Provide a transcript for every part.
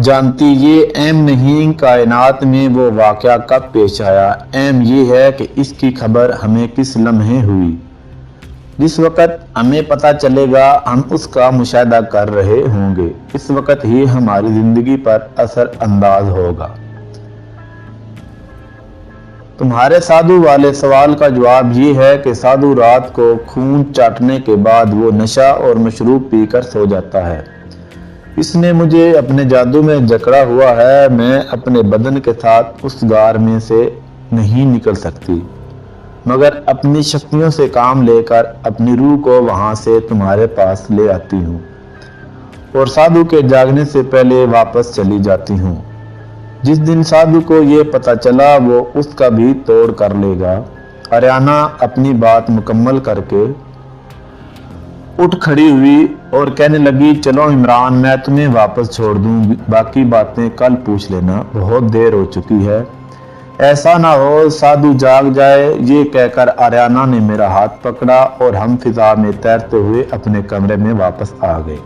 جانتی یہ اہم نہیں کائنات میں وہ واقعہ کب پیش آیا، اہم یہ ہے کہ اس کی خبر ہمیں کس لمحے ہوئی۔ جس وقت ہمیں پتہ چلے گا ہم اس کا مشاہدہ کر رہے ہوں گے، اس وقت ہی ہماری زندگی پر اثر انداز ہوگا۔ تمہارے سادھو والے سوال کا جواب یہ ہے کہ سادھو رات کو خون چاٹنے کے بعد وہ نشہ اور مشروب پی کر سو جاتا ہے۔ اس نے مجھے اپنے جادو میں جکڑا ہوا ہے، میں اپنے بدن کے ساتھ اس غار میں سے نہیں نکل سکتی، مگر اپنی شکتیوں سے کام لے کر اپنی روح کو وہاں سے تمہارے پاس لے آتی ہوں اور سادھو کے جاگنے سے پہلے واپس چلی جاتی ہوں۔ جس دن سادھو کو یہ پتہ چلا وہ اس کا بھی توڑ کر لے گا۔ آریانہ اپنی بات مکمل کر کے اٹھ کھڑی ہوئی اور کہنے لگی، چلو عمران، میں تمہیں واپس چھوڑ دوں، باقی باتیں کل پوچھ لینا، بہت دیر ہو چکی ہے، ایسا نہ ہو سادھو جاگ جائے۔ یہ کہہ کر آریانہ نے میرا ہاتھ پکڑا اور ہم فضا میں تیرتے ہوئے اپنے کمرے میں واپس آ گئے۔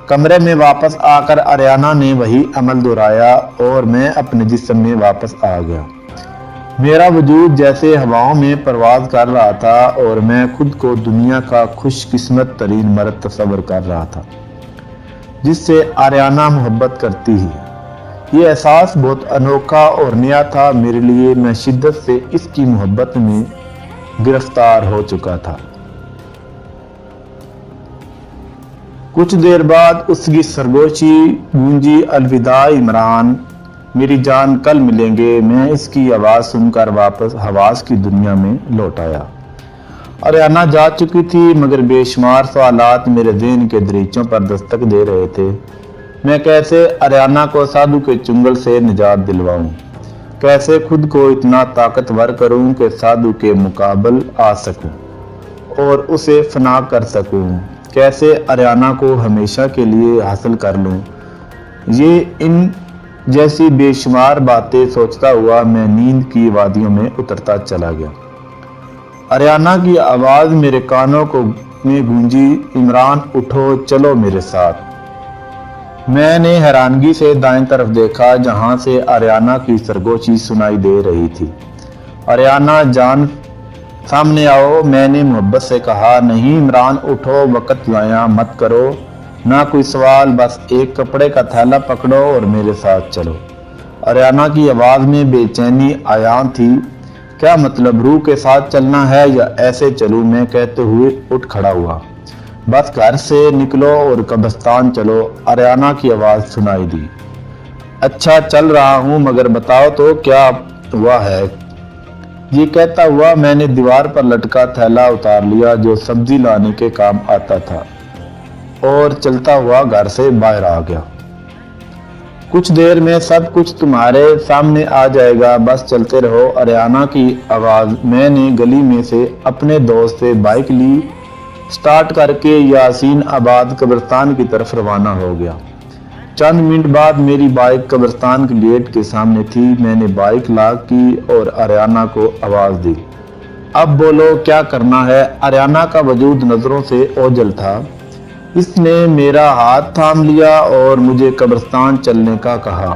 کمرے میں واپس آ کر آریانہ نے وہی عمل دہرایا اور میں اپنے جسم میں واپس آ گیا۔ میرا وجود جیسے ہواؤں میں پرواز کر رہا تھا اور میں خود کو دنیا کا خوش قسمت ترین مرد تصور کر رہا تھا جس سے آریانہ محبت کرتی ہے۔ یہ احساس بہت انوکھا اور نیا تھا میرے لیے، میں شدت سے اس کی محبت میں گرفتار ہو چکا تھا۔ کچھ دیر بعد اس کی سرگوشی گونجی، الوداع عمران، میری جان، کل ملیں گے۔ میں اس کی آواز سن کر واپس حواس کی دنیا میں لوٹ آیا۔ آریانہ جا چکی تھی مگر بے شمار سوالات میرے ذہن کے دریچوں پر دستک دے رہے تھے۔ میں کیسے آریانہ کو سادھو کے چنگل سے نجات دلواؤں، کیسے خود کو اتنا طاقتور کروں کہ سادھو کے مقابل آ سکوں اور اسے فنا کر سکوں، کیسے آریانہ کو ہمیشہ کے لیے حاصل کر لوں۔ یہ ان جیسی بے شمار باتیں سوچتا ہوا میں نیند کی وادیوں میں اترتا چلا گیا۔ آریانہ کی آواز میرے کانوں میں گونجی، عمران اٹھو، چلو میرے ساتھ۔ میں نے حیرانگی سے دائیں طرف دیکھا جہاں سے آریانہ کی سرگوشی سنائی دے رہی تھی۔ آریانہ جان، سامنے آؤ، میں نے محبت سے کہا۔ نہیں عمران، اٹھو، وقت ضائع مت کرو، نہ کوئی سوال، بس ایک کپڑے کا تھیلا پکڑو اور میرے ساتھ چلو۔ آریانہ کی آواز میں بے چینی عیاں تھی۔ کیا مطلب، روح کے ساتھ چلنا ہے یا ایسے چلوں؟ میں کہتے ہوئے اٹھ کھڑا ہوا۔ بس گھر سے نکلو اور قبرستان چلو، آریانہ کی آواز سنائی دی۔ اچھا چل رہا ہوں، مگر بتاؤ تو کیا ہوا ہے؟ یہ کہتا ہوا میں نے دیوار پر لٹکا تھیلا اتار لیا جو سبزی لانے کے کام آتا تھا اور چلتا ہوا گھر سے باہر آ گیا۔ کچھ دیر میں سب کچھ تمہارے سامنے آ جائے گا، بس چلتے رہو۔ آریانہ کی آواز۔ میں نے گلی میں سے اپنے دوست سے بائک لی، سٹارٹ کر کے یاسین آباد قبرستان کی طرف روانہ ہو گیا۔ چند منٹ بعد میری بائک قبرستان کے گیٹ کے سامنے تھی۔ میں نے بائک لاک کی اور آریانہ کو آواز دی، اب بولو کیا کرنا ہے؟ آریانہ کا وجود نظروں سے اوجھل تھا۔ اس نے میرا ہاتھ تھام لیا اور مجھے قبرستان چلنے کا کہا۔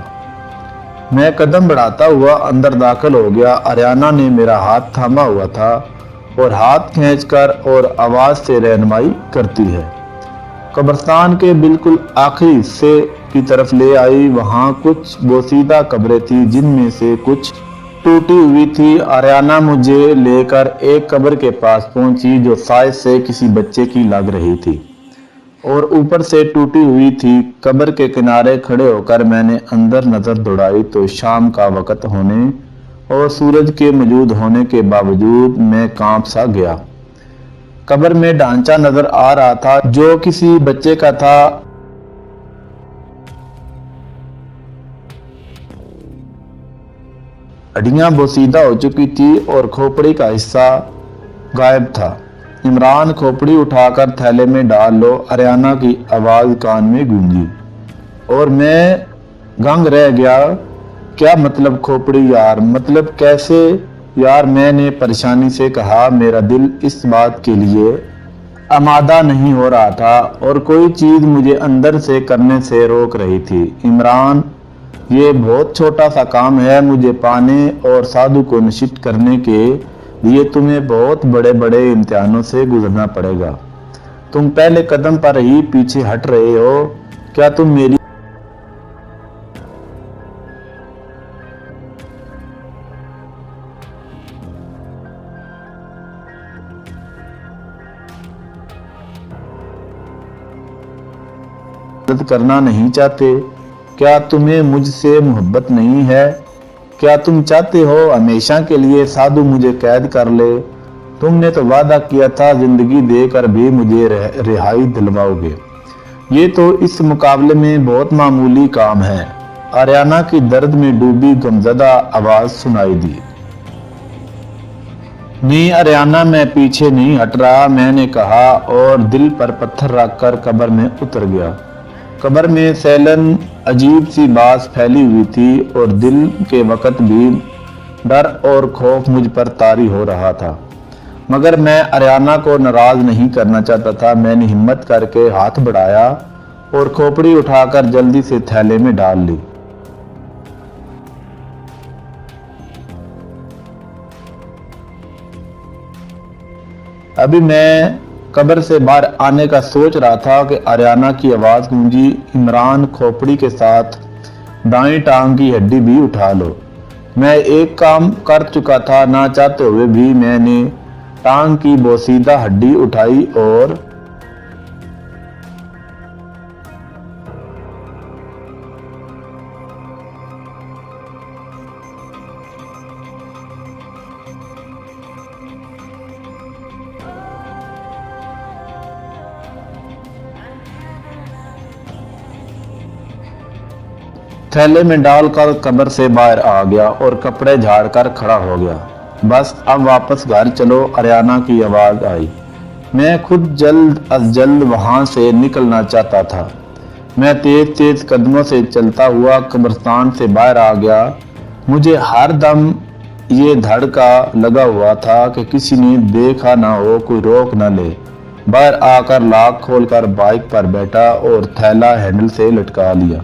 میں قدم بڑھاتا ہوا اندر داخل ہو گیا۔ آریانہ نے میرا ہاتھ تھاما ہوا تھا اور ہاتھ کھینچ کر اور آواز سے رہنمائی کرتی ہے قبرستان کے بالکل آخری حصے کی طرف لے آئی۔ وہاں کچھ بوسیدہ قبریں تھیں جن میں سے کچھ ٹوٹی ہوئی تھی۔ آریانہ مجھے لے کر ایک قبر کے پاس پہنچی جو سائز سے کسی بچے کی لگ رہی تھی اور اوپر سے ٹوٹی ہوئی تھی۔ قبر کے کنارے کھڑے ہو کر میں نے اندر نظر دوڑائی تو شام کا وقت ہونے اور سورج کے موجود ہونے کے باوجود میں کانپ سا گیا۔ قبر میں ڈھانچہ نظر آ رہا تھا جو کسی بچے کا تھا۔ ہڈیاں بوسیدہ ہو چکی تھی اور کھوپڑی کا حصہ غائب تھا۔ عمران، کھوپڑی اٹھا کر تھیلے میں ڈال لو، آریانہ کی آواز کان میں گونجی اور میں دنگ رہ گیا۔ کیا مطلب کھوپڑی یار؟ مطلب کیسے یار؟ میں نے پریشانی سے کہا۔ میرا دل اس بات کے لیے آمادہ نہیں ہو رہا تھا اور کوئی چیز مجھے اندر سے کرنے سے روک رہی تھی۔ عمران، یہ بہت چھوٹا سا کام ہے مجھے پانے اور سادھو کو نشٹ کرنے کے لیے تمہیں بہت بڑے بڑے امتحانوں سے گزرنا پڑے گا۔ تم پہلے قدم پر ہی پیچھے ہٹ رہے ہو۔ کیا تم میری مدد کرنا نہیں چاہتے؟ کیا تمہیں مجھ سے محبت نہیں ہے؟ کیا تم چاہتے ہو ہمیشہ کے لیے سادھو مجھے قید کر لے؟ تم نے تو وعدہ کیا تھا زندگی دے کر بھی مجھے رہائی دلواؤ گے۔ یہ تو اس مقابلے میں بہت معمولی کام ہے۔ آریانہ کی درد میں ڈوبی غمزدہ آواز سنائی دی۔ نہیں آریانہ، میں پیچھے نہیں ہٹ رہا، میں نے کہا اور دل پر پتھر رکھ کر قبر میں اتر گیا۔ قبر میں سیلن عجیب سی باس پھیلی ہوئی تھی اور دل کے وقت بھی ڈر اور خوف مجھ پر طاری ہو رہا تھا، مگر میں آریانہ کو ناراض نہیں کرنا چاہتا تھا۔ میں نے ہمت کر کے ہاتھ بڑھایا اور کھوپڑی اٹھا کر جلدی سے تھیلے میں ڈال لی۔ ابھی میں قبر سے باہر آنے کا سوچ رہا تھا کہ آریانہ کی آواز گونجی، عمران، کھوپڑی کے ساتھ دائیں ٹانگ کی ہڈی بھی اٹھا لو۔ میں ایک کام کر چکا تھا، نہ چاہتے ہوئے بھی میں نے ٹانگ کی بوسیدہ ہڈی اٹھائی اور تھیلے میں ڈال کر قبر سے باہر آ گیا اور کپڑے جھاڑ کر کھڑا ہو گیا۔ بس اب واپس گھر چلو، آریانہ کی آواز آئی۔ میں خود جلد از جلد وہاں سے نکلنا چاہتا تھا۔ میں تیز تیز قدموں سے چلتا ہوا قبرستان سے باہر آ گیا۔ مجھے ہر دم یہ دھڑکا لگا ہوا تھا کہ کسی نے دیکھا نہ ہو، کوئی روک نہ لے۔ باہر آ کر لاک کھول کر بائک پر بیٹھا اور تھیلا ہینڈل سے لٹکا لیا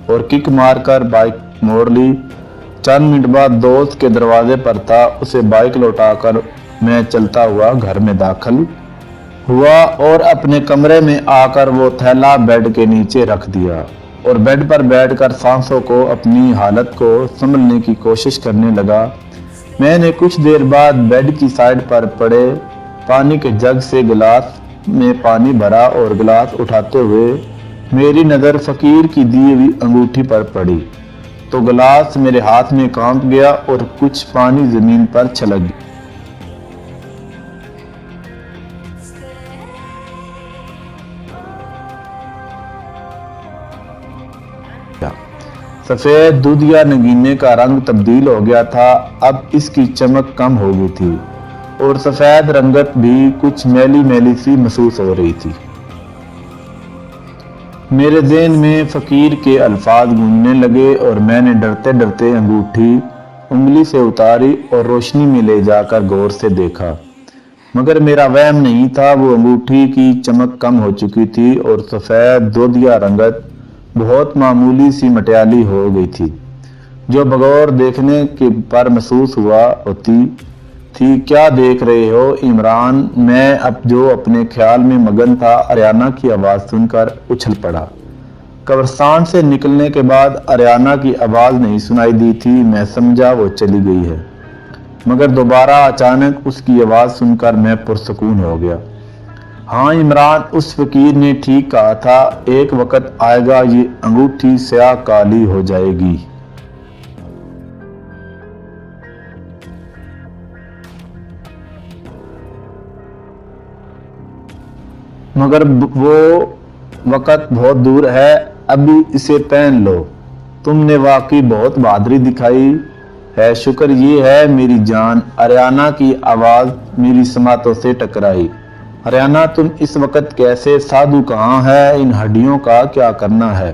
اور کک مار کر بائک موڑ لی۔ چند منٹ بعد دوست کے دروازے پر تھا، اسے بائک لوٹا کر میں چلتا ہوا گھر میں داخل ہوا اور اپنے کمرے میں آ کر وہ تھیلا بیڈ کے نیچے رکھ دیا اور بیڈ پر بیٹھ کر سانسوں کو، اپنی حالت کو سنبھلنے کی کوشش کرنے لگا۔ میں نے کچھ دیر بعد بیڈ کی سائیڈ پر پڑے پانی کے جگ سے گلاس میں پانی بھرا اور گلاس اٹھاتے ہوئے میری نظر فقیر کی دی ہوئی انگوٹھی پر پڑی تو گلاس میرے ہاتھ میں کانپ گیا اور کچھ پانی زمین پر چھلک گیا۔ سفید دودھیا نگینے کا رنگ تبدیل ہو گیا تھا، اب اس کی چمک کم ہو گئی تھی اور سفید رنگت بھی کچھ میلی میلی سی محسوس ہو رہی تھی۔ میرے ذہن میں فقیر کے الفاظ گونجنے لگے اور میں نے ڈرتے ڈرتے انگوٹھی انگلی سے اتاری اور روشنی میں لے جا کر غور سے دیکھا، مگر میرا وہم نہیں تھا۔ وہ انگوٹھی کی چمک کم ہو چکی تھی اور سفید دودھیا رنگت بہت معمولی سی مٹیالی ہو گئی تھی، جو بغور دیکھنے کے پر محسوس ہوا ہوتی تھی۔ کیا دیکھ رہے ہو عمران؟ میں اب جو اپنے خیال میں مگن تھا، آریانہ کی آواز سن کر اچھل پڑا۔ قبرستان سے نکلنے کے بعد آریانہ کی آواز نہیں سنائی دی تھی، میں سمجھا وہ چلی گئی ہے، مگر دوبارہ اچانک اس کی آواز سن کر میں پرسکون ہو گیا۔ ہاں عمران، اس فقیر نے ٹھیک کہا تھا، ایک وقت آئے گا یہ انگوٹھی سیاہ کالی ہو جائے گی۔ مگر وہ وقت بہت دور ہے، ابھی اسے پہن لو۔ تم نے واقعی بہت بہادری دکھائی ہے، شکر یہ ہے میری جان۔ آریانہ کی آواز میری سماعتوں سے ٹکرائی۔ آریانہ، تم اس وقت کیسے؟ سادھو کہاں ہے؟ ان ہڈیوں کا کیا کرنا ہے؟